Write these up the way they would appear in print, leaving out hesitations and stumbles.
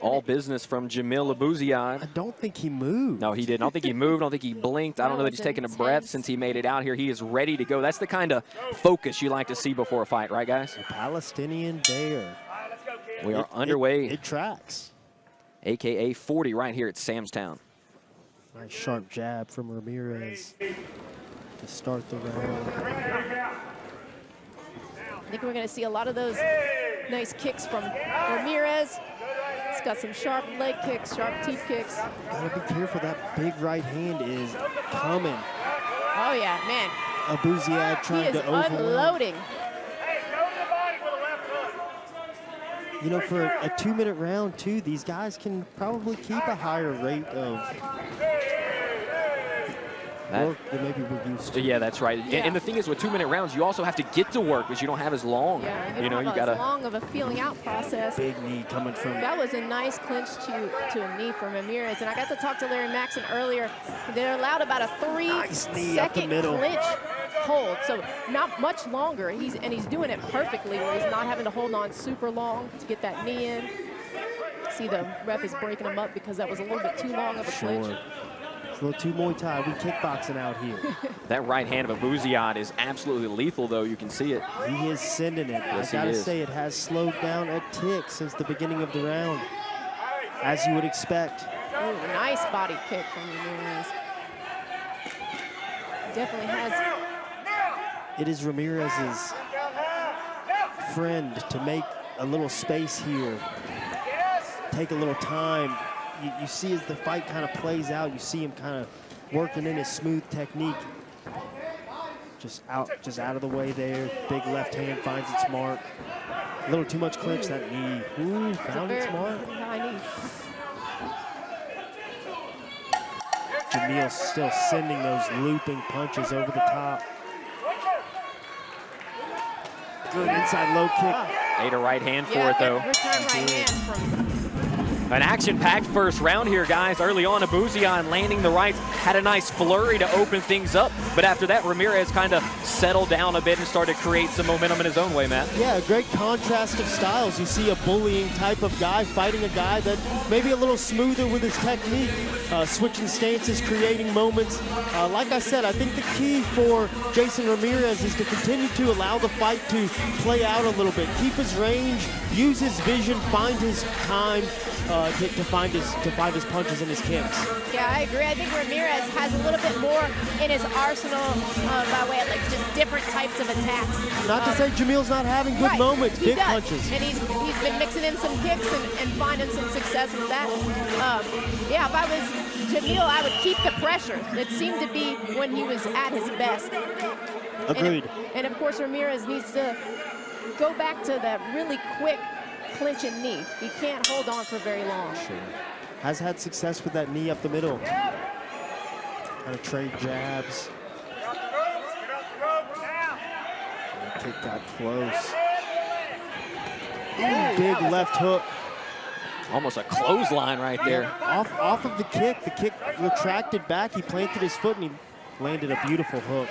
All business from Jameel Abuziad. I don't think he moved. No, he didn't. I don't think he moved. I don't think he blinked. I don't know that he's taken a breath since he made it out here. He is ready to go. That's the kind of focus you like to see before a fight, right, guys? The Palestinian Bear. We are underway. It tracks. AKA40 right here at Samstown. Nice sharp jab from Ramirez to start the round. I think we're going to see a lot of those nice kicks from Ramirez. He's got some sharp leg kicks, sharp teeth kicks. Gotta be careful, that big right hand is coming. Oh yeah, man. Abuziad trying to overload. Unloading. You know, for a 2-minute round too, these guys can probably keep a higher rate of work than maybe we're used to. Yeah, that's right. Yeah. And the thing is, with 2-minute rounds, you also have to get to work because you don't have as long. Yeah, you know, you got as long of a feeling out process. Big knee coming from. That was a nice clinch to a knee from Ramirez. And I got to talk to Larry Maxon earlier. They're allowed about a 3-second clinch hold, so not much longer. He's doing it perfectly, where he's not having to hold on super long to get that knee in. See, the ref is breaking him up because that was a little bit too long of a clinch. It's a little too Muay Thai. We kickboxing out here. That right hand of Abuziad is absolutely lethal, though. You can see it. He is sending it. Yes, I gotta say, it has slowed down a tick since the beginning of the round, as you would expect. Oh, nice body kick from Ramirez. Definitely has. It is Ramirez's friend to make a little space here, take a little time. You see as the fight kind of plays out, you see him kind of working in his smooth technique. Just out of the way there. Big left hand finds its mark. A little too much clinch, that knee. Ooh, found its mark. Jameel still sending those looping punches over the top. Good inside low kick. Ate a right hand for it, though. Return right hand from. An action-packed first round here, guys. Early on, Abuziad landing the rights, had a nice flurry to open things up. But after that, Ramirez kind of settled down a bit and started to create some momentum in his own way, Matt. Yeah, a great contrast of styles. You see a bullying type of guy fighting a guy that maybe a little smoother with his technique, switching stances, creating moments. Like I said, I think the key for Jason Ramirez is to continue to allow the fight to play out a little bit, keep his range, use his vision, find his time. To find his punches and his kicks. Yeah, I agree. I think Ramirez has a little bit more in his arsenal by way of like just different types of attacks. Not to say Jameel's not having good moments, big punches. And he's been mixing in some kicks and finding some success with that. Yeah, if I was Jameel, I would keep the pressure. It seemed to be when he was at his best. Agreed. And of course, Ramirez needs to go back to that really quick clinch and knee. He can't hold on for very long. Sure. Has had success with that knee up the middle. Kind of trade jabs. The kick got close. Ooh, big left hook. Almost a clothesline right there. Off of the kick retracted back. He planted his foot and he landed a beautiful hook.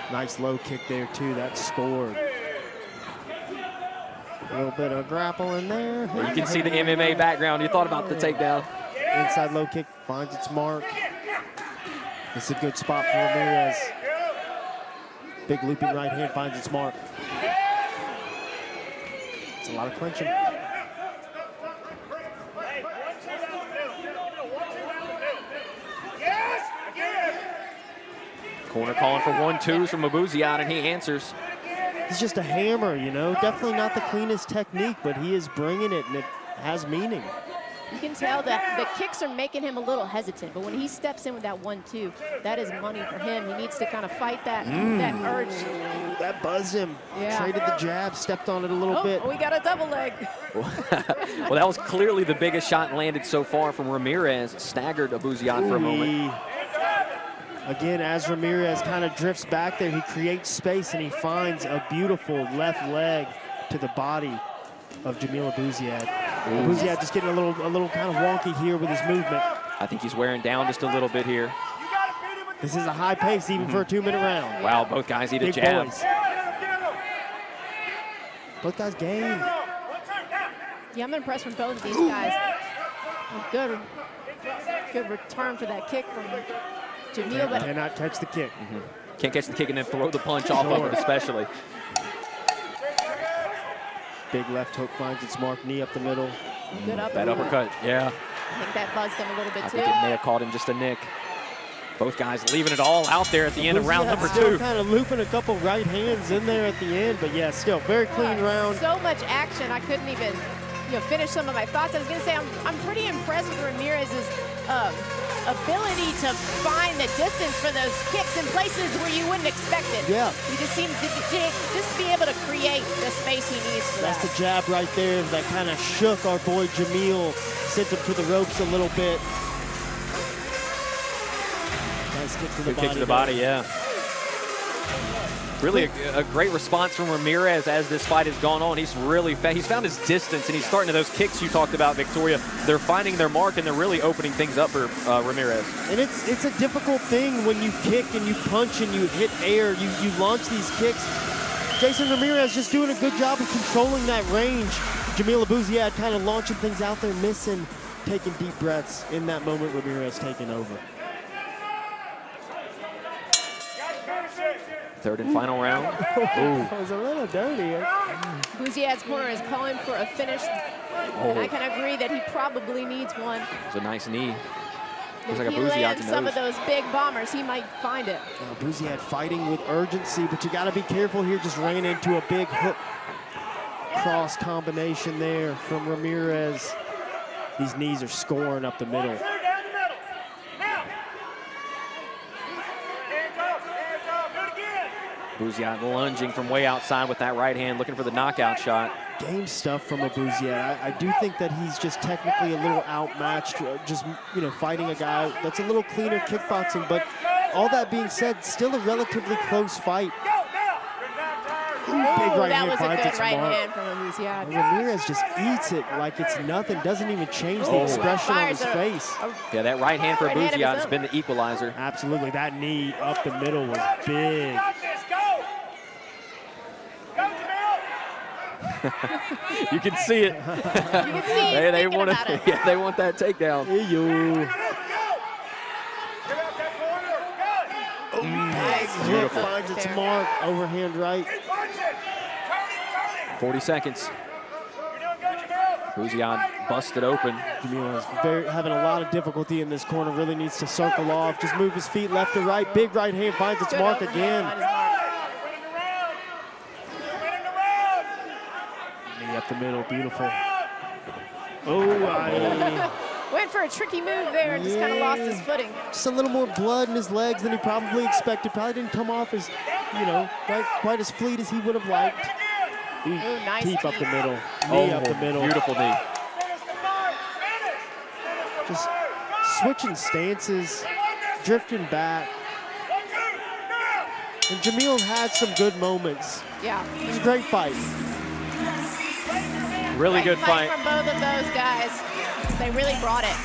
Nice low kick there too. That scored. A little bit of grappling there. Well, you can see the MMA background. You thought about the takedown. Inside low kick finds its mark. It's a good spot for Ramirez. Big looping right hand finds its mark. It's a lot of clinching. Corner calling for 1-2s from Abuziad, and he answers. He's just a hammer, you know. Definitely not the cleanest technique, but he is bringing it, and it has meaning. You can tell that the kicks are making him a little hesitant, but when he steps in with that 1-2, that is money for him. He needs to kind of fight that urge. That buzzed him. Yeah. Traded the jab, stepped on it a little bit. We got a double leg. Well, that was clearly the biggest shot landed so far from Ramirez. Staggered Abuziad for a moment. Again, as Ramirez kind of drifts back there, he creates space and he finds a beautiful left leg to the body of Jameel Abuziad. Abuziad just getting a little kind of wonky here with his movement. I think he's wearing down just a little bit here. This is a high pace even for a 2-minute round. Wow, both guys need a jab. Both guys game. Yeah, I'm impressed from both of these guys. Good return for that kick from Jameel. But cannot catch the kick. Can't catch the kick and then throw the punch off of it, especially. Big left hook finds its mark, knee up the middle. Good uppercut. That uppercut, yeah. I think that buzzed him a little bit, I too. think it may have caught him just a nick. Both guys leaving it all out there at the end of round number still 2. Kind of looping a couple right hands in there at the end, but yeah, still very clean round. So much action, I couldn't even finish some of my thoughts. I was going to say I'm pretty impressed with Ramirez's ability to find the distance for those kicks in places where you wouldn't expect it. Yeah. He just seems to just be able to create the space he needs for that. That's the jab right there that kind of shook our boy Jameel, sent him to the ropes a little bit. Nice kick to the Good body. kick to the body, yeah. Really a great response from Ramirez as this fight has gone on. He's found his distance, and he's starting to those kicks you talked about, Victoria. They're finding their mark, and they're really opening things up for Ramirez. And it's a difficult thing when you kick and you punch and you hit air. You launch these kicks. Jason Ramirez just doing a good job of controlling that range. Jameel Abuziad kind of launching things out there, missing, taking deep breaths. In that moment, Ramirez taking over. Third and final round. That was a little dirty. Abuziad's corner is calling for a finish, and I can agree that he probably needs one. It's a nice knee. If Looks like he Abuziad lands to some nose. of those big bombers, he might find it. Abuziad fighting with urgency, but you got to be careful here. Just ran into a big hook cross combination there from Ramirez. These knees are scoring up the middle. Abuziad lunging from way outside with that right hand, looking for the knockout shot. Game stuff from Abuziad. I do think that he's just technically a little outmatched, just fighting a guy that's a little cleaner kickboxing. But all that being said, still a relatively close fight. Big right that hand was a finds good its right mark. hand from Abuziad. Ramirez just eats it like it's nothing. Doesn't even change the expression on his face. Yeah, that right hand for Right hand of his Abuziad has own. been the equalizer. Absolutely, that knee up the middle was big. You can see it. You can see he's thinking want about it. Yeah, they want that takedown. Eyo. Hook finds its mark, overhand right. 40 seconds. Abuziad busted open. Jameel is having a lot of difficulty in this corner, really needs to circle off, just move his feet left to right. Big right hand finds its Good mark overhand again. on his mark. Knee up the middle, beautiful. Oh, Went for a tricky move there and just kind of lost his footing. just a little more blood in his legs than he probably expected. Probably didn't come off as, quite as fleet as he would have liked. Ooh, nice Deep up the knee. middle, knee up the middle. Beautiful knee. Just switching stances, drifting back. And Jameel had some good moments. Yeah. It was a great fight. Really good fight fight. from both of those guys. They really brought it.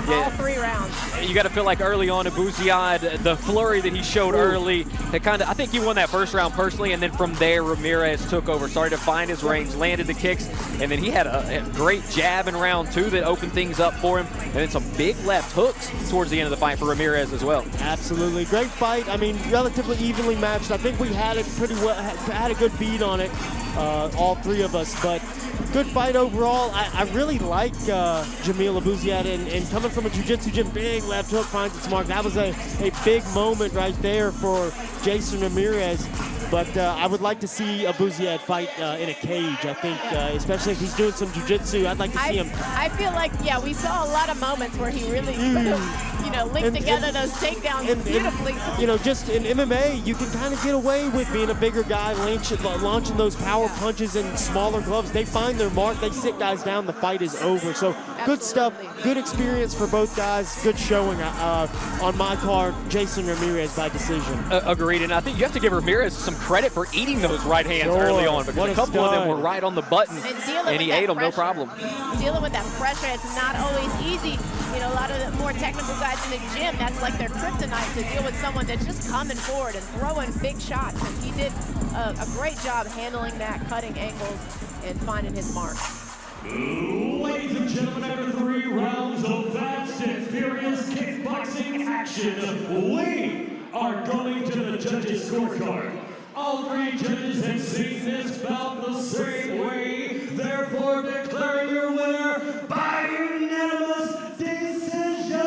Yeah. All 3 rounds. You got to feel like early on, Abuziad, the flurry that he showed early, I think he won that first round personally, and then from there, Ramirez took over, started to find his range, landed the kicks, and then he had a great jab in round 2 that opened things up for him, and then some big left hooks towards the end of the fight for Ramirez as well. Absolutely. Great fight. I mean, relatively evenly matched. I think we had it pretty well, had a good beat on it, all 3 of us, but good fight overall. I really like Jameel Abuziad, and coming from a jiu-jitsu gym, big left hook finds its mark. That was a big moment right there for Jason Ramirez. But I would like to see Abuziad fight in a cage, I think, especially if he's doing some jiu-jitsu. I'd like to see him. I feel like, we saw a lot of moments where he really, linked together those takedowns beautifully. Just in MMA, you can kind of get away with being a bigger guy, launching those power punches in smaller gloves. They find their mark, they sit guys down, the fight is over. So good stuff, good experience for both guys, good showing on my card. Jason Ramirez by decision. Agreed, and I think you have to give Ramirez some credit for eating those right hands early on, because a couple of them were right on the button, and he ate them, no problem. Dealing with that pressure, it's not always easy. A lot of the more technical guys in the gym, that's like their kryptonite, to deal with someone that's just coming forward and throwing big shots. And he did a great job handling that, cutting angles, and finding his mark. Ladies and gentlemen, after 3 rounds of fast and furious kickboxing action, we are going to the judges' scorecard. All 3 judges have seen this bout the same way, therefore declaring your winner by unanimous decision.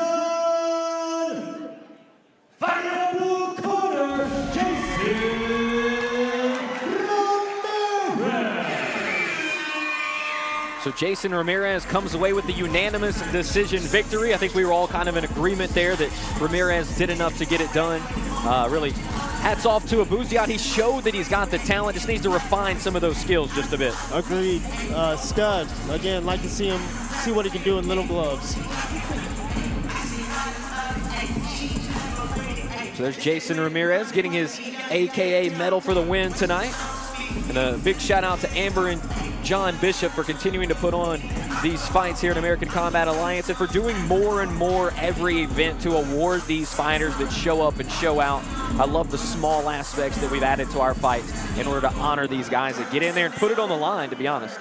Fighting out of the blue corner, So Jason Ramirez comes away with the unanimous decision victory. I think we were all kind of in agreement there that Ramirez did enough to get it done. Really, hats off to Abuziad. He showed that he's got the talent, just needs to refine some of those skills just a bit. Agreed. Stud, again, like to see him, see what he can do in little gloves. So there's Jason Ramirez getting his AKA medal for the win tonight. And a big shout out to Amber and John Bishop for continuing to put on these fights here at American Combat Alliance and for doing more and more every event to award these fighters that show up and show out. I love the small aspects that we've added to our fights in order to honor these guys that get in there and put it on the line, to be honest.